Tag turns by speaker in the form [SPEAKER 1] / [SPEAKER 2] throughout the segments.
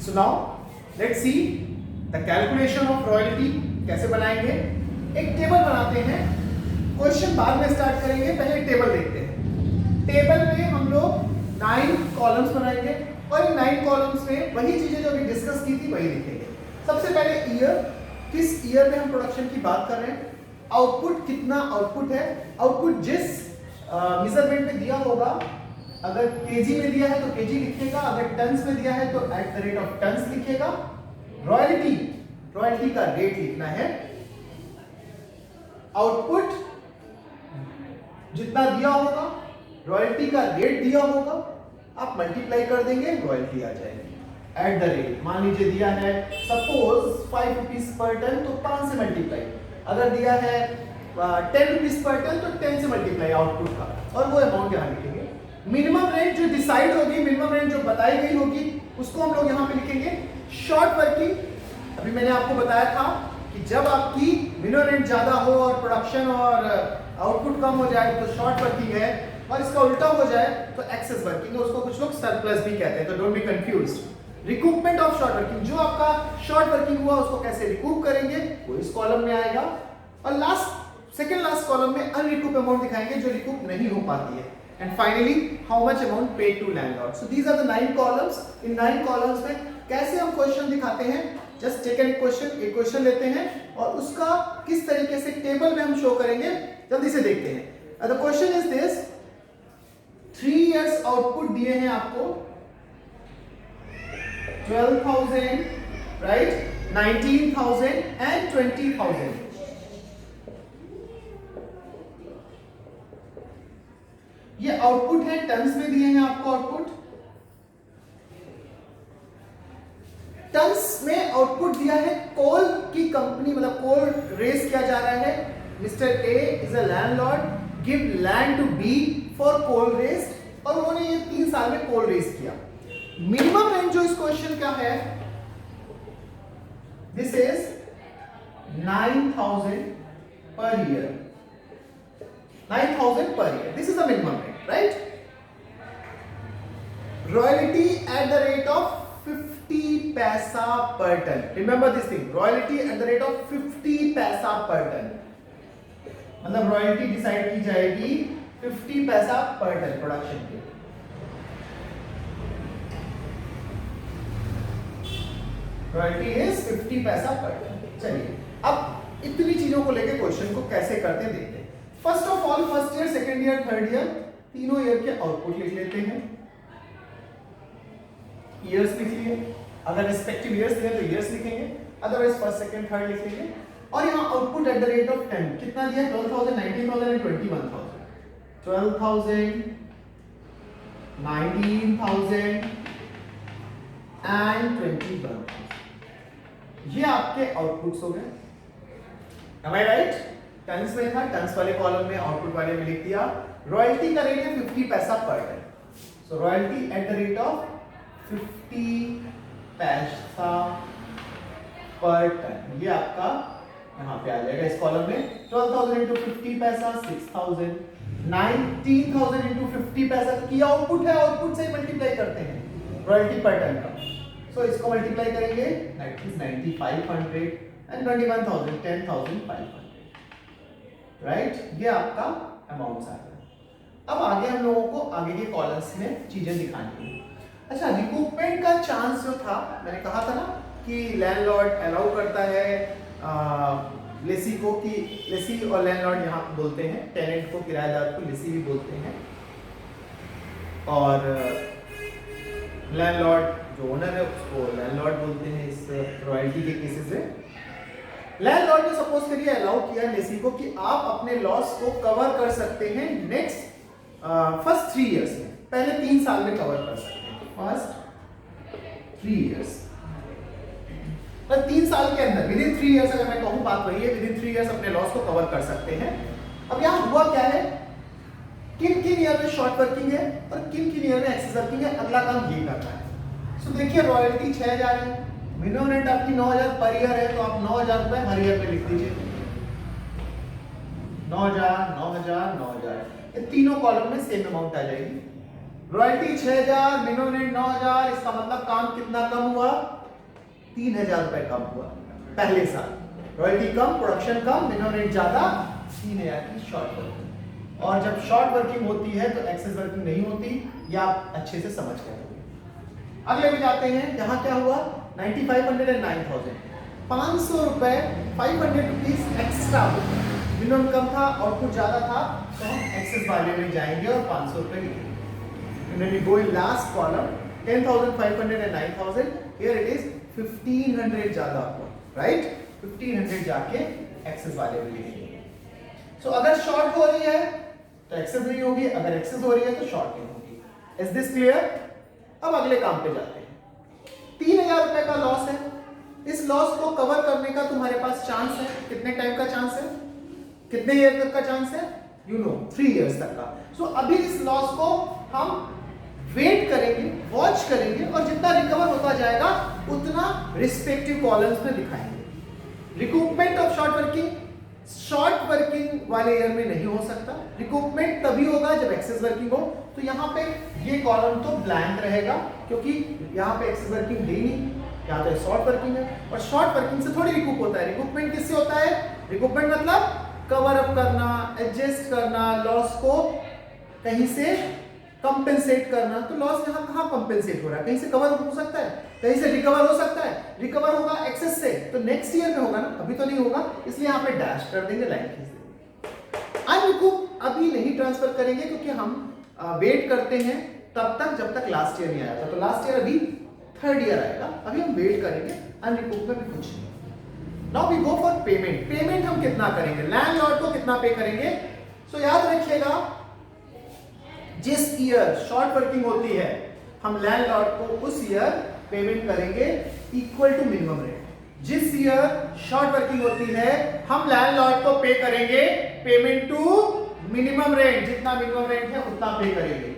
[SPEAKER 1] So now let's see the calculation of royalty कैसे बनाएंगे। एक टेबल बनाते हैं, क्वेश्चन बाद में स्टार्ट करेंगे, पहले टेबल देखते हैं। टेबल में हम लोग 9 कॉलम्स बनाएंगे और इन 9 कॉलम्स में वही चीजें जो अभी डिस्कस की थी वही लिखेंगे। सबसे पहले ईयर, किस ईयर में हम प्रोडक्शन की बात कर रहे हैं, आउटपुट कितना आउटपुट है, आउटपुट जिस मेजरमेंट में दिया होगा, अगर केजी में दिया है तो केजी लिखेगा, अगर टन्स में दिया है तो at the rate of tons लिखेगा। रॉयल्टी, रॉयल्टी का रेट लिखना है, आउटपुट जितना दिया होगा, रॉयल्टी का रेट दिया होगा, आप मल्टीप्लाई कर देंगे, रॉयल्टी आ जाएगी। एट द रेट मान लीजिए दिया है सपोज 5 रुपीज पर टन तो 5 से मल्टीप्लाई, अगर दिया है 10 रुपीज पर टन तो 10 से मल्टीप्लाई आउटपुट का, और वो अमाउंट यहां लिखेंगे। मिनिमम रेट जो डिसाइड होगी, मिनिमम रेट जो बताई गई होगी, उसको हम लोग यहां पे लिखेंगे। शॉर्ट वर्किंग, अभी मैंने आपको बताया था कि जब आपकी मिनिमम रेट ज्यादा हो और प्रोडक्शन और आउटपुट कम हो जाए तो शॉर्ट वर्किंग है, और इसका उल्टा हो जाए तो एक्सेस वर्किंग है, उसको कुछ लोग सरप्लस भी कहते हैं, तो don't be confused. Recoupment of short working, जो आपका शॉर्ट वर्किंग हुआ उसको कैसे रिकूप करेंगे वो इस कॉलम में आएगा, और लास्ट सेकंड लास्ट कॉलम में अनरिकूप अमाउंट दिखाएंगे जो रिकूप नहीं हो पाती है, and finally how much amount paid to landlord. So these are the 9 columns. इन 9 कॉलम्स में कैसे हम क्वेश्चन दिखाते हैं, जस्ट टेक एन क्वेश्चन, एक क्वेश्चन लेते हैं और उसका किस तरीके से टेबल में हम शो करेंगे, जल्दी से देखते हैं। The question is this, 3 years output दिए हैं आपको 12,000, राइट, 19,000 एंड 20,000। ये आउटपुट है, टन्स में दिए हैं आपको आउटपुट। टन्स में आउटपुट दिया है, कोल की कंपनी, मतलब कोल रेस किया जा रहा है। Mister A is a landlord, give land to B for coal race, और उन्होंने ये 3 साल में कोल रेस किया। मिनिमम रेंज जो इस क्वेश्चन का है, this is 9,000 per year, 9,000 per year. This is the minimum rate, right? Royalty at the rate of 50 पैसा per ton. Remember this thing. Royalty at the rate of 50 पैसा per ton. मतलब royalty decide की जाएगी 50 पैसा per ton production के। Royalty is 50 पैसा per ton. चलिए अब इतनी चीजों को लेके क्वेश्चन को कैसे करते हैं देखते हैं। First of all first year, second year, third year, तीनों ईयर के आउटपुट लिख लेते हैं। ईयर्स लिख लिए, अगर रिस्पेक्टिव ईयर्स दिए तो ईयर्स लिखेंगे, अदरवाइज फर्स्ट सेकंड थर्ड लिख लेंगे। और यहाँ output at the rate of 10 कितना दिया, 12,000, 19,000 एंड 21,000। 12,000, 19,000 एंड 21,000, ये आपके आउटपुट्स हो गए। Am I right? टन्स में था, टन्स वाले कॉलम में, आउटपुट वाले में लिख दिया। रॉयल्टी का रेट है 50 पैसा per ton, so royalty at the rate of 50 पैसा पर टन, ये आपका यहाँ पे आ जाएगा इस कॉलम में। 12,000 इंटू 50 पैसा 6,000, 19,000 इंटू 50 पैसा, की आउटपुट है, आउटपुट से मल्टीप्लाई करते हैं रॉयल्टी पर टन का, सो इसको मल्टीप्लाई करेंगे, दैट इज 9,500 एंड 21,000 10,500, राइट, ये आपका अमाउंट आ गया। अब आगे हम लोगों को आगे के कॉलम्स में चीजें दिखानी है। अच्छा, रिकूपमेंट का चांस जो था, मैंने कहा था ना कि लैंडलॉर्ड अलाउ करता है लेसी को, कि लेसी और लैंडलॉर्ड यहाँ बोलते हैं, टेनेंट को, किराएदार को लेसी भी बोलते हैं, और लैंडलॉर्ड जो ओनर है उसको लैंडलॉर्ड बोलते हैं इस रॉयल्टी के केसेस में। लैंडलॉर्ड ने सपोज करिए अलाउ किया लेसी को कि आप अपने लॉस को कवर कर सकते हैं नेक्स्ट फर्स्ट 3 इयर्स में, पहले 3 साल में कवर कर सकते हैं, फर्स्ट 3 इयर्स, पर 3 साल के अंदर विद इन 3 इयर्स, अगर मैं कहूं बात वही है, विद इन 3 इयर्स अपने लॉस को कवर कर सकते हैं। अब यहां हुआ क्या है, किन किन ईयर में शॉर्ट वर्किंग है और किन किन ईयर में एक्सेस वर्किंग है, अगला काम ये करना है। सो देखिए रॉयल्टी 6,000 है, मिनिमम रेट आपकी 9,000 पर ईयर है, तो आप 9,000 रुपए हर ईयर में लिख दीजिए। 9,000, 9,000, 9,000, ये तीनों कॉलम में सेम अमाउंट आ जाएगी। रॉयल्टी 6000, मिनिमम रेंट 9000, इसका मतलब काम कितना कम हुआ? 3000 रुपए कम हुआ पहले साल। रॉयल्टी कम, प्रोडक्शन कम, मिनिमम रेंट ज्यादा, 3000 की शॉर्ट वर्किंग। और जब शॉर्ट वर्किंग होती है तो एक्सेस वर्किंग नहीं होती, या आप अच्छे से समझ गए होंगे। अगले में जाते हैं, यहाँ क्या हुआ? 9500 एंड 9000, 500 रुपए, 500 रुपीज एक्स्ट्रा हो। मिनिमम कम था, आउटपुट ज्यादा था, तो हम एक्सेस वाले में जाएंगे और 500 रुपए लिखेंगे। When we go in last column, 10,500 and 9,000, here it is 1500 ज्यादा हुआ, right? 1500 जाके एक्सेस वाले में लिखेंगे। So अगर शॉर्ट हो रही है तो एक्सेस नहीं होगी, अगर एक्सेस हो रही है तो शॉर्ट नहीं होगी। Is this clear? अब अगले काम पे जाते हैं। 3000 रुपए का लॉस है। इस लॉस को कवर करने का तुम्हारे पास चांस है। कितने टाइम का चांस है? कितने ईयर तक का चांस है? You know, 3 years तक का। So अभी इस लॉस को हम वेट करेंगे, वॉच करेंगे, और जितना रिकवर होता जाएगा उतना रिस्पेक्टिव कॉलम्स में दिखाएंगे। रिकूपमेंट ऑफ शॉर्ट वर्किंग वाले ईयर में नहीं हो सकता। रिकूपमेंट तभी होगा जब एक्सेस वर्किंग हो। तो यहाँ पे ये कॉलम तो ब्लैंक रहेगा, क्योंकि यहाँ पे एक्सेस वर्किंग है नहीं, यहाँ पे शॉर्ट वर्किंग है, और शॉर्ट वर्किंग से थोड़ी रिकूप होता है। रिकूपमेंट किससे होता है? रिकूपमेंट मतलब कवर अप करना, एडजस्ट करना, लॉस को कहीं से कंपेंसेट करना। तो लॉस यहाँ कहाँ कंपेंसेट हो रहा है? कहीं से कवर हो सकता है, कहीं से रिकवर हो सकता है। रिकवर होगा एक्सेस से, तो नेक्स्ट ईयर में होगा ना, अभी तो नहीं होगा, इसलिए यहाँ पे डैश कर देंगे, लाइन खींच देंगे। अनरिकूप अभी नहीं ट्रांसफर करेंगे, क्योंकि हम वेट करते हैं तब तक जब तक लास्ट ईयर नहीं आया था। तो लास्ट ईयर अभी थर्ड ईयर आएगा, अभी हम वेट करेंगे। अनरिकूप में भी कुछ नहीं। Now we go for payment. Payment हम कितना करेंगे? लैंडलॉर्ड को कितना पे करेंगे? सो याद रखिएगा, जिस ईयर शॉर्ट वर्किंग होती है हम लैंडलॉर्ड को उस ईयर पेमेंट करेंगे इक्वल टू मिनिमम रेंट। जिस ईयर शॉर्ट वर्किंग होती है हम लैंडलॉर्ड को पे करेंगे पेमेंट टू मिनिमम रेंट। जितना मिनिमम रेंट है उतना पे करेंगे,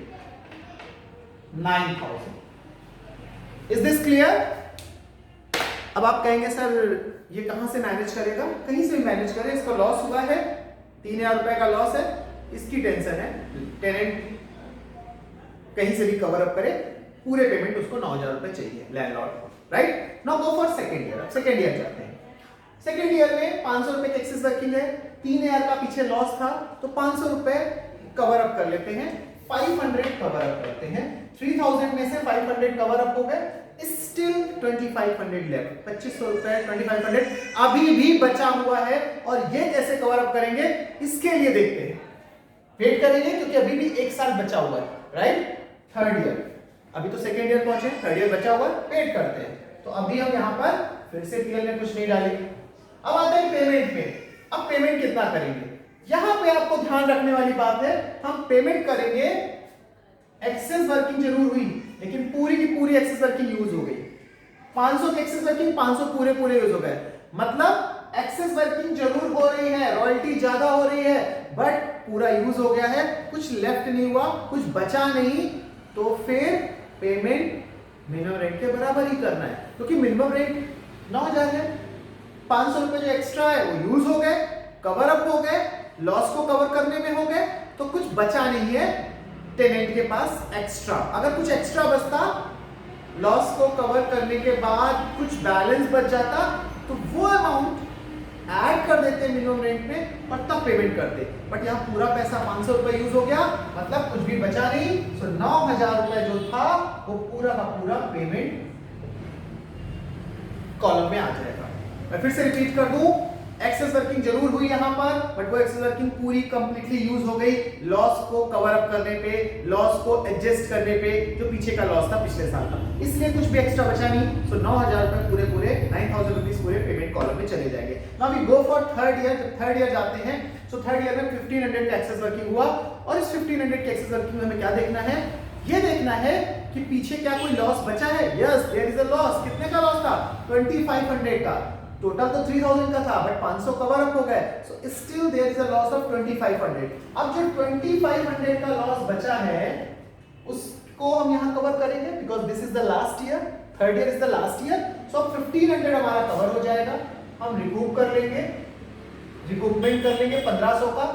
[SPEAKER 1] 9000। Is this clear? अब आप कहेंगे सर ये कहां से मैनेज करेगा? कहीं से भी मैनेज करे, इसका लॉस हुआ है, 3000 रुपए का लॉस है, इसकी टेंशन है। टेनेंट कहीं से भी कवर अप करे, पूरे पेमेंट उसको 9000 रुपए चाहिए लैंडलॉर्ड को, right? Now go for second year. Second year जाते हैं। सेकंड ईयर में 500 रुपए की एक्सेस वर्किंग है, 3000 का पीछे लॉस था, तो 500 रुपए कवर अप कर लेते हैं, 500 कवर अप करते हैं। 3000 में से 500 कवर अप हो गए, स्टिल 2500 लेफ्ट। 2500 रुपए, 2500 अभी भी बचा हुआ है, और ये कैसे कवर अप करेंगे इसके लिए देखते हैं। वेट करेंगे क्योंकि अभी भी एक साल बचा हुआ है, राइट? थर्ड ईयर, अभी तो सेकेंड ईयर पहुंचे, थर्ड ईयर बचा हुआ है, वेट करते हैं। तो अभी हम यहाँ पर फिर से पीएल में कुछ नहीं डालेंगे। अब आते हैं पेमेंट पे। अब पेमेंट कितना करेंगे? यहाँ पे आपको ध्यान रखने वाली बात है, हम पेमेंट करेंगे, एक्सेस वर्किंग जरूर हुई लेकिन पूरी की पूरी एक्सेस वर्किंग यूज हो गई। 500 की एक्सेस वर्किंग 500 पूरे पूरे यूज हो गए, मतलब एक्सेस वर्किंग जरूर हो रही है, रॉयल्टी ज्यादा हो रही है, बट पूरा यूज हो गया है, कुछ लेफ्ट नहीं हुआ, कुछ बचा नहीं। तो फिर पेमेंट मिनिमम रेंट के बराबर ही करना है, क्योंकि मिनिमम रेंट 9000 है। 500 रुपए जो एक्स्ट्रा है वो यूज हो गए, कवर अप हो गए, लॉस को कवर करने में हो गए, तो कुछ बचा नहीं है टेनेंट के पास एक्स्ट्रा। अगर कुछ एक्स्ट्रा बचता, लॉस को कवर करने के बाद कुछ बैलेंस बच जाता, तो वो अमाउंट ऐड कर देते मिनिमम रेंट में और तब पेमेंट करते। बट यहाँ पूरा पैसा 500 रुपए यूज हो गया, मतलब कुछ भी बचा नहीं। सो 9000 रुपए जो था वो पूरा का पूरा पेमेंट कॉलम में आ जाएगा। मैं फिर से रिपीट कर दूं, एक्सेस वर्किंग जरूर हुई यहाँ पर, बट वो एक्सेस वर्किंग पूरी कंप्लीटली यूज हो गई लॉस को कवर अप करने पे, लॉस को एडजस्ट करने पे, जो पीछे का लॉस था पिछले साल का, इसलिए कुछ भी एक्स्ट्रा बचा नहीं। सो 9000 रुपए पूरे पूरे 9000 रुपीस पूरे पेमेंट कॉलम में चले जाएंगे। Now we go for third year. जब थर्ड ईयर जाते हैं, सो थर्ड ईयर में 1500 का एक्सेस वर्किंग हुआ, और इस 1500 के एक्सेस वर्किंग में हमें क्या देखना है? ये देखना है कि पीछे क्या कोई लॉस बचा है। Yes, there is a loss. कितने का लॉस था? 2500 का। टोटल तो 3000 का था, बट 500 कवर अप हो गए, so still there is a loss of 2500। अब जो 2500 का लॉस बचा है उसको हम यहां कवर करेंगे, because this is the last year, third year is the last year. So 1500 हमारा कवर हो जाएगा, हम रिकूप कर लेंगे, रिकूपमेंट कर लेंगे 1500 का,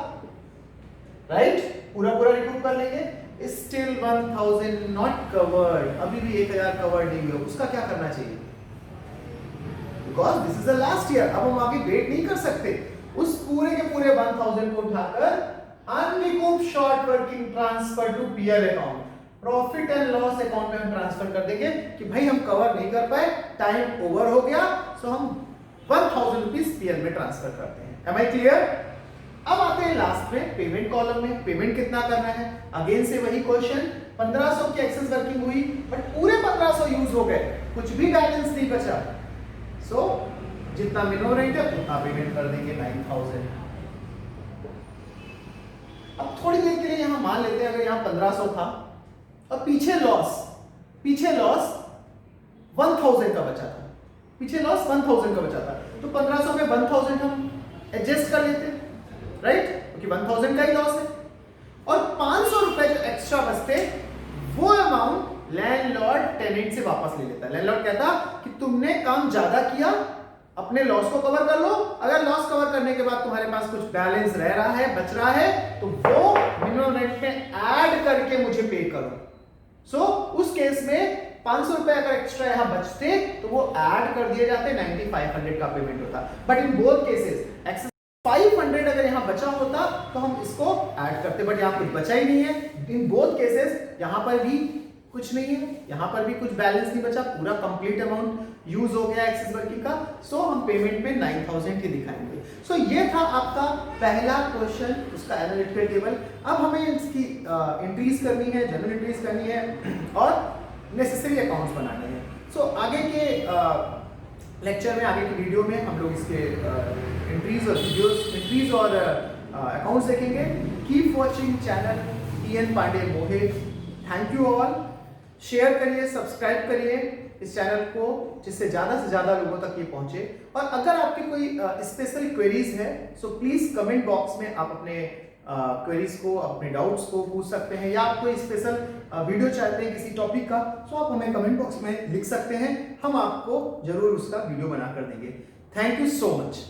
[SPEAKER 1] राइट? पूरा पूरा रिकूप कर लेंगे। स्टिल 1000 नॉट कवर्ड, अभी भी 1000 कवर्ड नहीं हुआ, उसका क्या करना चाहिए? Because this is the last year, अब हम आगे वेट नहीं कर सकते, उस पूरे के पूरे 1000 को उठाकर unrecouped short working transfer to PL account, profit and loss account में हम ट्रांसफर कर देंगे कि भाई हम कवर नहीं कर पाए, टाइम ओवर हो गया, सो हम 1000 रुपीज पीएल में ट्रांसफर करते हैं। Am I clear? अब आते हैं लास्ट में पेमेंट कॉलम में, पेमेंट कितना करना है? अगेन से वही क्वेश्चन, 1500 की एक्सेस वर्किंग हुई बट पूरे 1500 यूज हो गए, कुछ भी बैलेंस नहीं बचा, सो जितना मिनिमम रेट है उतना पेमेंट कर देंगे 9000। अब थोड़ी देर के लिए यहां मान लेते हैं अगर यहां 1500 था और पीछे लॉस 1000 का बचा था, पीछे लॉस 1000 का बचा था, तो 1500 में 1000 हम एडजस्ट कर लेते हैं, राइट, क्योंकि 1000 का ही लॉस है, और 500 रुपए जो एक्स्ट्रा बचते वो अमाउंट लैंडलॉर्ड टेनेंट से वापस ले लेता है। लैंडलॉर्ड कहता कि तुमने काम ज्यादा किया, अपने लॉस को कवर कर लो, अगर लॉस कवर करने के बाद तुम्हारे पास कुछ बैलेंस रह रहा है, बच रहा है, तो वो मिनिमम रेंट में ऐड करके मुझे पे करो। सो उस केस में 500 रुपए अगर एक्स्ट्रा यहां बचते तो वो ऐड कर दिए जाते, 9500 का पेमेंट होता। But in both cases excess 500 अगर यहां बचा होता तो हम इसको ऐड करते, बट यहां कुछ बचा ही नहीं है। इन बोथ केसेस यहां पर भी कुछ नहीं है, यहां पर भी कुछ बैलेंस नहीं बचा, पूरा कंप्लीट अमाउंट यूज हो गया एक्सेस वर्किंग का, सो हम पेमेंट में 9000 की दिखाएंगे। सो ये था आपका पहला क्वेश्चन, उसका एनालिटिकल टेबल। अब हमें इसकी एंट्रीज करनी है, जनरल एंट्रीज करनी है और नेसेसरी अकाउंट्स बनाने हैं। सो आगे के लेक्चर में, आगे की वीडियो में हम लोग इसके एंट्रीज और अकाउंट्स देखेंगे। Keep watching channel TN Pandey मोहे। Thank you all. शेयर करिए, सब्सक्राइब करिए इस चैनल को, जिससे ज़्यादा से ज़्यादा लोगों तक ये पहुंचे। और अगर आपकी कोई स्पेशल क्वेरीज है, सो प्लीज़ कमेंट बॉक्स में आप अपने क्वेरीज को, अपने डाउट्स को पूछ सकते हैं, या आप कोई स्पेशल वीडियो चाहते हैं किसी टॉपिक का, सो आप हमें कमेंट बॉक्स में लिख सकते हैं, हम आपको जरूर उसका वीडियो बना कर देंगे। Thank you so much.